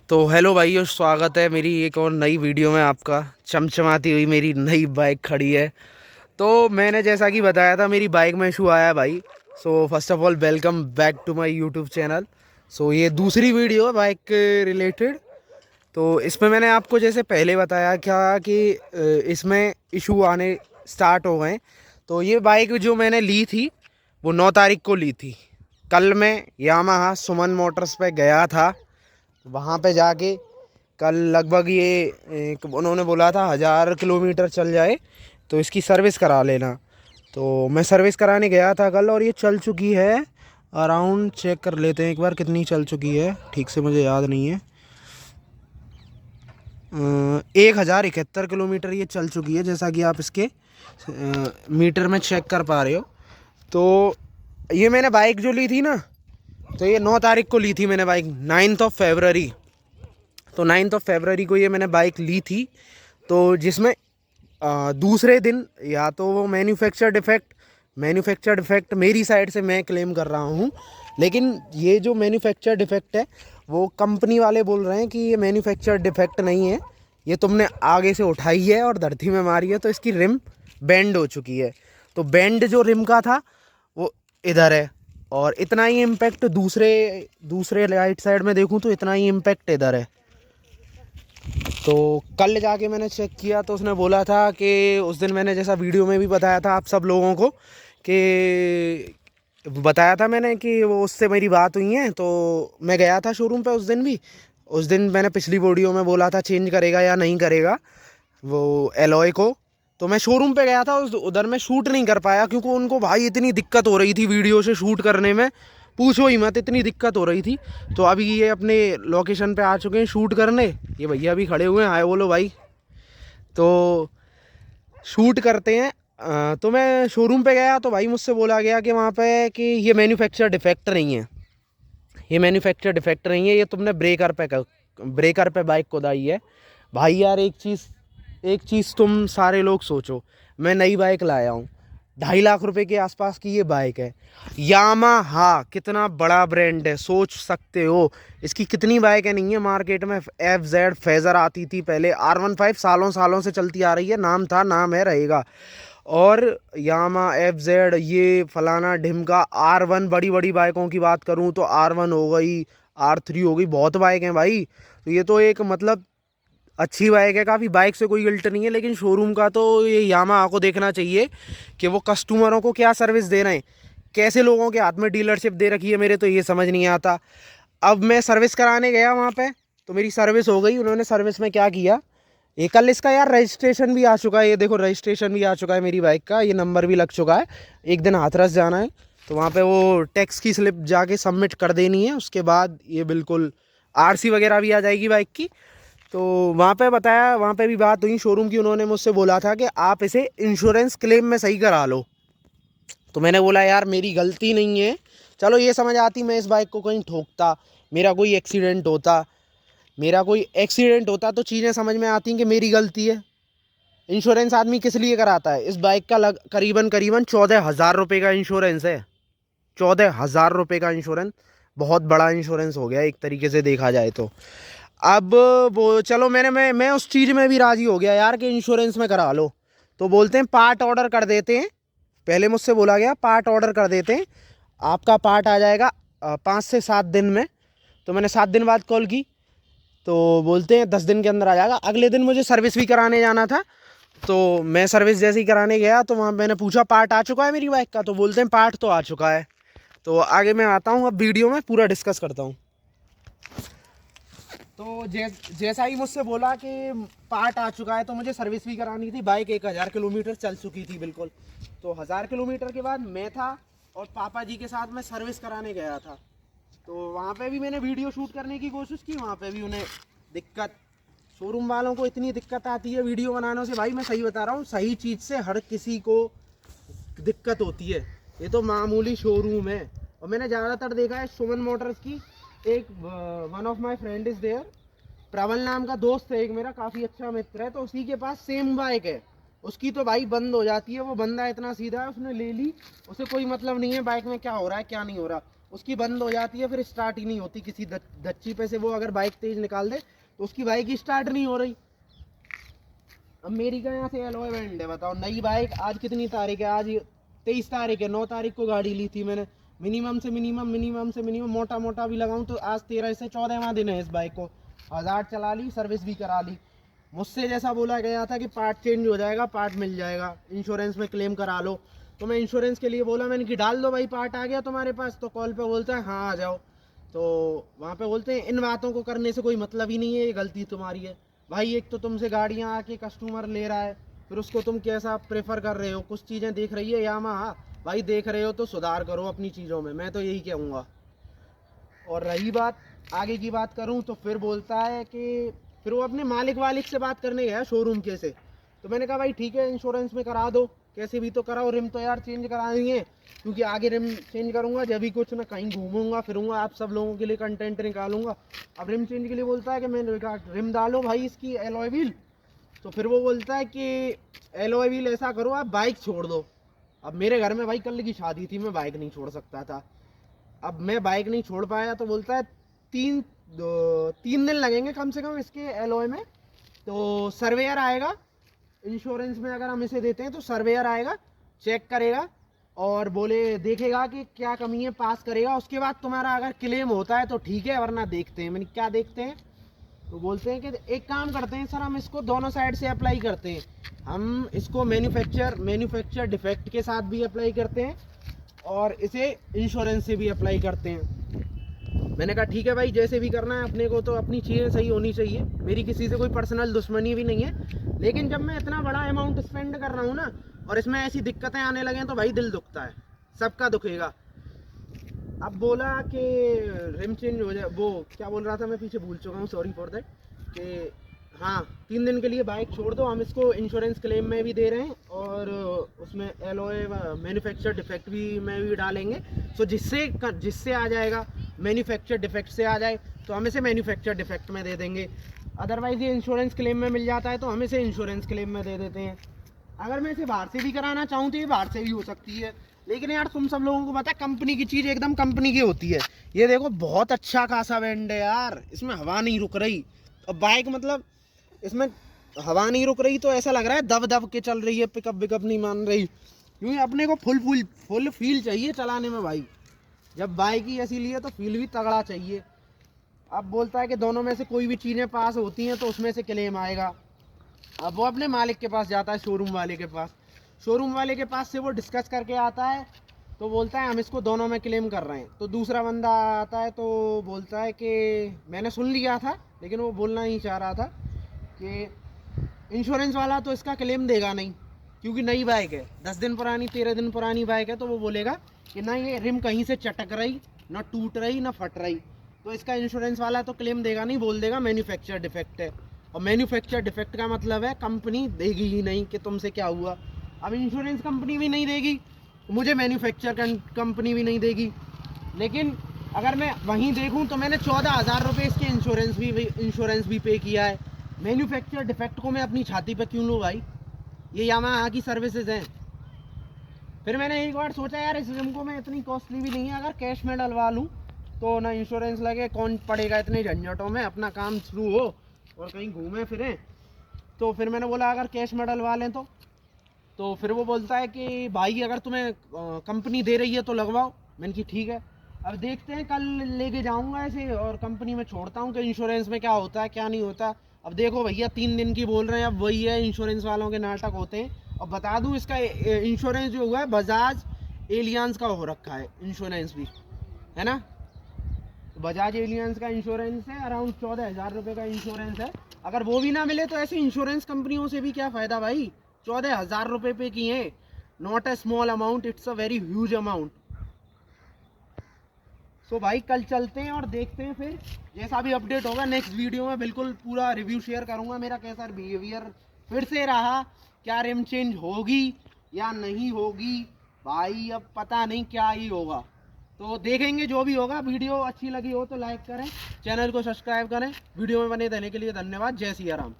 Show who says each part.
Speaker 1: तो हेलो भाइयों, स्वागत है मेरी एक और नई वीडियो में। आपका चमचमाती हुई मेरी नई बाइक खड़ी है। तो मैंने जैसा कि बताया था, मेरी बाइक में इशू आया है भाई। So first of all welcome back to my YouTube channel. So ये दूसरी वीडियो है बाइक के रिलेटेड। तो इसमें मैंने आपको जैसे पहले बताया क्या कि इसमें इशू आने स्टार्ट हो गए। तो ये बाइक जो मैंने ली थी वो 9 तारीख को ली थी। कल मैं यामाहा सुमन मोटर्स पे गया था। वहाँ पे जाके कल लगभग ये उन्होंने बोला था 1000 किलोमीटर चल जाए तो इसकी सर्विस करा लेना। तो मैं सर्विस कराने गया था कल और ये चल चुकी है अराउंड, चेक कर लेते हैं एक बार कितनी चल चुकी है, ठीक से मुझे याद नहीं है। 1071 किलोमीटर ये चल चुकी है, जैसा कि आप इसके मीटर में चेक कर पा रहे हो। तो ये मैंने बाइक जो ली थी ना, तो ये 9 तारीख को ली थी मैंने बाइक, 9 ऑफ फरवरी। तो 9 ऑफ फरवरी को ये मैंने बाइक ली थी। तो जिसमें दूसरे दिन या तो वो मैन्युफैक्चर डिफेक्ट मेरी साइड से मैं क्लेम कर रहा हूँ, लेकिन ये जो मैन्युफैक्चर डिफेक्ट है वो कंपनी वाले बोल रहे हैं कि ये मैन्युफैक्चर डिफेक्ट नहीं है, ये तुमने आगे से उठाई है और धरती में मारी है तो इसकी रिम बेंड हो चुकी है। तो बेंड जो रिम का था वो इधर है, और इतना ही इम्पैक्ट दूसरे दूसरे राइट साइड में देखूं तो इतना ही इम्पैक्ट इधर है। तो कल जाके मैंने चेक किया तो उसने बोला था कि उस दिन मैंने जैसा वीडियो में भी बताया था आप सब लोगों को कि बताया था मैंने कि वो उससे मेरी बात हुई है। तो मैं गया था शोरूम पे उस दिन भी। उस दिन मैंने पिछली वीडियो में बोला था चेंज करेगा या नहीं करेगा वो एलॉय को। तो मैं शोरूम पे गया था, उस उधर मैं शूट नहीं कर पाया क्योंकि उनको भाई इतनी दिक्कत हो रही थी वीडियो से शूट करने में, पूछो ही मत, इतनी दिक्कत हो रही थी। तो अभी ये अपने लोकेशन पे आ चुके हैं शूट करने, ये भैया भी खड़े हुए हैं, हाय बोलो भाई। तो शूट करते हैं। तो मैं शोरूम पे गया तो भाई मुझसे बोला गया कि वहाँ पे कि ये मैन्युफैक्चर डिफेक्ट नहीं है, ये मैन्युफैक्चर डिफेक्ट नहीं है, ये तुमने ब्रेकर पे बाइक को दाई है। भाई यार एक चीज़ तुम सारे लोग सोचो, मैं नई बाइक लाया हूँ, 2.5 लाख रुपए के आसपास की ये बाइक है। यामाहा कितना बड़ा ब्रांड है, सोच सकते हो इसकी कितनी बाइकें नहीं है मार्केट में। FZ फेज़र आती थी पहले, R15 सालों सालों से चलती आ रही है, नाम था, नाम है, रहेगा। और यामा FZ ये फलाना ढिमका R1, बड़ी बड़ी बाइकों की बात करूँ तो R1 हो गई, R3 हो गई, बहुत बाइक हैं भाई। तो ये तो एक मतलब अच्छी बाइक है काफ़ी, बाइक से कोई गिल्ट नहीं है, लेकिन शोरूम का तो ये यामाहा को देखना चाहिए कि वो कस्टमरों को क्या सर्विस दे रहे हैं, कैसे लोगों के हाथ में डीलरशिप दे रखी है, मेरे तो ये समझ नहीं आता। अब मैं सर्विस कराने गया वहाँ पे, तो मेरी सर्विस हो गई। उन्होंने सर्विस में क्या किया, ये कल इसका यार रजिस्ट्रेशन भी आ चुका है, ये देखो रजिस्ट्रेशन भी आ चुका है मेरी बाइक का, ये नंबर भी लग चुका है। एक दिन हाथरस जाना है तो वहाँ पे वो टैक्स की स्लिप जाके सबमिट कर देनी है, उसके बाद ये बिल्कुल RC वगैरह भी आ जाएगी बाइक की। तो वहाँ पे बताया, वहाँ पे भी बात हुई शोरूम की, उन्होंने मुझसे बोला था कि आप इसे इंश्योरेंस क्लेम में सही करा लो। तो मैंने बोला यार मेरी गलती नहीं है, चलो ये समझ आती मैं इस बाइक को कहीं ठोकता, मेरा कोई एक्सीडेंट होता तो चीज़ें समझ में आती कि मेरी गलती है। इंश्योरेंस आदमी किस लिए कराता है, इस बाइक का करीबन करीबन 14,000 रुपये का इंश्योरेंस है। 14,000 रुपये का इंश्योरेंस, बहुत बड़ा इंश्योरेंस हो गया एक तरीके से देखा जाए तो। अब वो चलो मैं उस चीज़ में भी राज़ी हो गया यार कि इंश्योरेंस में करा लो। तो बोलते हैं पार्ट ऑर्डर कर देते हैं, पहले मुझसे बोला गया पार्ट ऑर्डर कर देते हैं, आपका पार्ट आ जाएगा 5 से 7 दिन में। तो मैंने 7 दिन बाद कॉल की तो बोलते हैं 10 दिन के अंदर आ जाएगा। अगले दिन मुझे सर्विस भी कराने जाना था, तो मैं सर्विस जैसे ही कराने गया तो वहाँ मैंने पूछा पार्ट आ चुका है मेरी बाइक का, तो बोलते हैं पार्ट तो आ चुका है। तो आगे मैं आता हूँ, अब वीडियो में पूरा डिस्कस करता हूँ। तो जैसा ही मुझसे बोला कि पार्ट आ चुका है तो मुझे सर्विस भी करानी थी। बाइक 1000 किलोमीटर चल चुकी थी बिल्कुल। तो 1000 किलोमीटर के बाद मैं था और पापा जी के साथ मैं सर्विस कराने गया था। तो वहाँ पे भी मैंने वीडियो शूट करने की कोशिश की, वहाँ पे भी उन्हें दिक्कत, शोरूम वालों को इतनी दिक्कत आती है वीडियो बनाने से। भाई मैं सही बता रहा हूँ, सही चीज़ से हर किसी को दिक्कत होती है, ये तो मामूली शोरूम है। और मैंने ज़्यादातर देखा है सुमन मोटर्स की, एक one of my friend is there, Prabal नाम का दोस्त है एक मेरा, काफ़ी अच्छा मित्र है, तो उसी के पास सेम बाइक है। उसकी तो भाई बंद हो जाती है, वो बंदा इतना सीधा है, उसने ले ली, उसे कोई मतलब नहीं है बाइक में क्या हो रहा है क्या नहीं हो रहा। उसकी बंद हो जाती है, फिर स्टार्ट ही नहीं होती किसी धच्ची पे से। वो अगर बाइक तेज निकाल दे तो उसकी बाइक ही स्टार्ट नहीं हो रही। अब मेरी का यहाँ से एलॉय बैंड है, बताओ। नई बाइक, आज कितनी तारीख है? आज 23 तारीख है। 9 तारीख को गाड़ी ली थी मैंने। मिनिमम से मिनिमम मोटा मोटा भी लगाऊं तो आज 13 से 14वां दिन है इस बाइक को। 1000 चला ली, सर्विस भी करा ली। मुझसे जैसा बोला गया था कि पार्ट चेंज हो जाएगा, पार्ट मिल जाएगा, इंश्योरेंस में क्लेम करा लो। तो मैं इंश्योरेंस के लिए बोला, मैंने कि डाल दो भाई, पार्ट आ गया तुम्हारे पास। तो कॉल पे बोलता है हाँ आ जाओ। तो वहाँ पे बोलते हैं इन बातों को करने से कोई मतलब ही नहीं है, ये गलती तुम्हारी है। भाई एक तो तुमसे गाड़ियाँ आके कस्टमर ले रहा है, फिर उसको तुम कैसा प्रेफर कर रहे हो। कुछ चीज़ें देख रही है यामाहा, भाई देख रहे हो तो सुधार करो अपनी चीज़ों में, मैं तो यही कहूँगा। और रही बात आगे की बात करूँ तो फिर बोलता है कि फिर वो अपने मालिक से बात करने गया शोरूम के से। तो मैंने कहा भाई ठीक है, इंश्योरेंस में करा दो, कैसे भी तो कराओ। रिम तो यार चेंज करानी है, क्योंकि आगे रिम चेंज करूँगा जब भी कुछ मैं कहीं घूमूंगा फिरूंगा, आप सब लोगों के लिए कंटेंट निकालूंगा। अब रिम चेंज के लिए बोलता है कि मैंने कहा रिम डालो भाई इसकी एलॉय व्हील। तो फिर वो बोलता है कि एलॉय व्हील ऐसा करो, आप बाइक छोड़ दो। अब मेरे घर में भाई कल की शादी थी, मैं बाइक नहीं छोड़ सकता था। अब मैं बाइक नहीं छोड़ पाया तो बोलता है 3 दिन लगेंगे कम से कम इसके एलॉय में। तो सर्वेयर आएगा, इंश्योरेंस में अगर हम इसे देते हैं तो सर्वेयर आएगा, चेक करेगा और बोले देखेगा कि क्या कमी है, पास करेगा। उसके बाद तुम्हारा अगर क्लेम होता है तो ठीक है, वरना देखते हैं। मैंने क्या देखते हैं? तो बोलते हैं कि एक काम करते हैं सर, हम इसको दोनों साइड से अप्लाई करते हैं। हम इसको मैन्युफैक्चर डिफेक्ट के साथ भी अप्लाई करते हैं और इसे इंश्योरेंस से भी अप्लाई करते हैं। मैंने कहा ठीक है भाई, जैसे भी करना है, अपने को तो अपनी चीज़ें सही होनी चाहिए। मेरी किसी से कोई पर्सनल दुश्मनी भी नहीं है, लेकिन जब मैं इतना बड़ा अमाउंट स्पेंड कर रहा हूँ ना, और इसमें ऐसी दिक्कतें आने लगे तो भाई दिल दुखता है, सबका दुखेगा। अब बोला कि रिम चेंज हो जाए, वो क्या बोल रहा था मैं पीछे भूल चुका हूँ, सॉरी फॉर दैट। कि हाँ 3 दिन के लिए बाइक छोड़ दो, हम इसको इंश्योरेंस क्लेम में भी दे रहे हैं और उसमें एलॉय मैन्युफैक्चर डिफेक्ट भी में भी डालेंगे। सो जिससे आ जाएगा मैन्युफैक्चर डिफेक्ट से आ जाए तो हम इसे मैन्युफैक्चर डिफेक्ट में दे देंगे। अदरवाइज़ ये इंश्योरेंस क्लेम में मिल जाता है तो हम इसे इंश्योरेंस क्लेम में दे देते हैं। अगर मैं इसे बाहर से भी कराना चाहूँ तो ये बाहर से भी हो सकती है, लेकिन यार तुम सब लोगों को पता है कंपनी की चीज़ एकदम कंपनी की होती है। ये देखो बहुत अच्छा खासा बैंड है यार, इसमें हवा नहीं रुक रही। और बाइक मतलब इसमें हवा नहीं रुक रही तो ऐसा लग रहा है दब दब के चल रही है, पिकअप विकअप नहीं मान रही। क्योंकि अपने को फुल फील चाहिए चलाने में भाई। जब बाइक ही ऐसी लिए तो फील भी तगड़ा चाहिए। अब बोलता है कि दोनों में से कोई भी चीज़ें पास होती हैं तो उसमें से क्लेम आएगा। अब वो अपने मालिक के पास जाता है, शोरूम वाले के पास। शोरूम वाले के पास से वो डिस्कस करके आता है तो बोलता है हम इसको दोनों में क्लेम कर रहे हैं। तो दूसरा बंदा आता है तो बोलता है कि मैंने सुन लिया था, लेकिन वो बोलना ही चाह रहा था कि इंश्योरेंस वाला तो इसका क्लेम देगा नहीं, क्योंकि नई बाइक है, 10 दिन पुरानी 13 दिन पुरानी बाइक है। तो वो बोलेगा कि ना ये रिम कहीं से चटक रही, ना टूट रही, ना फट रही, तो इसका इंश्योरेंस वाला तो क्लेम देगा नहीं, बोल देगा मैन्युफैक्चर डिफेक्ट है। और मैन्युफैक्चर डिफेक्ट का मतलब है कंपनी देगी ही नहीं कि तुमसे क्या हुआ। अब इंश्योरेंस कंपनी भी नहीं देगी, मुझे मैन्युफैक्चर कंपनी भी नहीं देगी। लेकिन अगर मैं वहीं देखूं तो मैंने 14,000 रुपये इसके इंश्योरेंस भी पे किया है। मैन्युफैक्चर डिफेक्ट को मैं अपनी छाती पे क्यों लूँ भाई? ये यामाहा की सर्विसेज हैं। फिर मैंने एक बार सोचा यार इस रिम को मैं इतनी कॉस्टली भी नहीं है, अगर कैश में डलवा लूँ तो ना इंश्योरेंस लगे, कौन पड़ेगा इतने झंझटों में, अपना काम शुरू हो और कहीं घूमें फिरें। तो फिर मैंने बोला अगर कैश में डलवा लें तो फिर वो बोलता है कि भाई अगर तुम्हें कंपनी दे रही है तो लगवाओ। मैंने कि ठीक है, अब देखते हैं, कल लेके जाऊंगा ऐसे और कंपनी में छोड़ता हूँ कि इंश्योरेंस में क्या होता है क्या नहीं होता। अब देखो भैया 3 दिन की बोल रहे हैं, अब वही है, इंश्योरेंस वालों के नाटक होते हैं। और बता दूँ इसका इंश्योरेंस जो हुआ है बजाज एलियांस का हो रखा है इंश्योरेंस भी, है ना। बजाज एलियांस का इंश्योरेंस है, अराउंड 14,000 रुपये का इंश्योरेंस है। अगर वो भी ना मिले तो ऐसे इंश्योरेंस कंपनियों से भी क्या फ़ायदा भाई। 14,000 रुपये पे किए, not a small amount, it's a very huge amount. So भाई कल चलते हैं और देखते हैं, फिर जैसा भी अपडेट होगा नेक्स्ट वीडियो में बिल्कुल पूरा रिव्यू शेयर करूंगा, मेरा कैसा बिहेवियर फिर से रहा, क्या रिम चेंज होगी या नहीं होगी भाई, अब पता नहीं क्या ही होगा। तो देखेंगे जो भी होगा। वीडियो अच्छी लगी हो तो लाइक करें, चैनल को सब्सक्राइब करें। वीडियो में बने रहने के लिए धन्यवाद। जय सिया राम।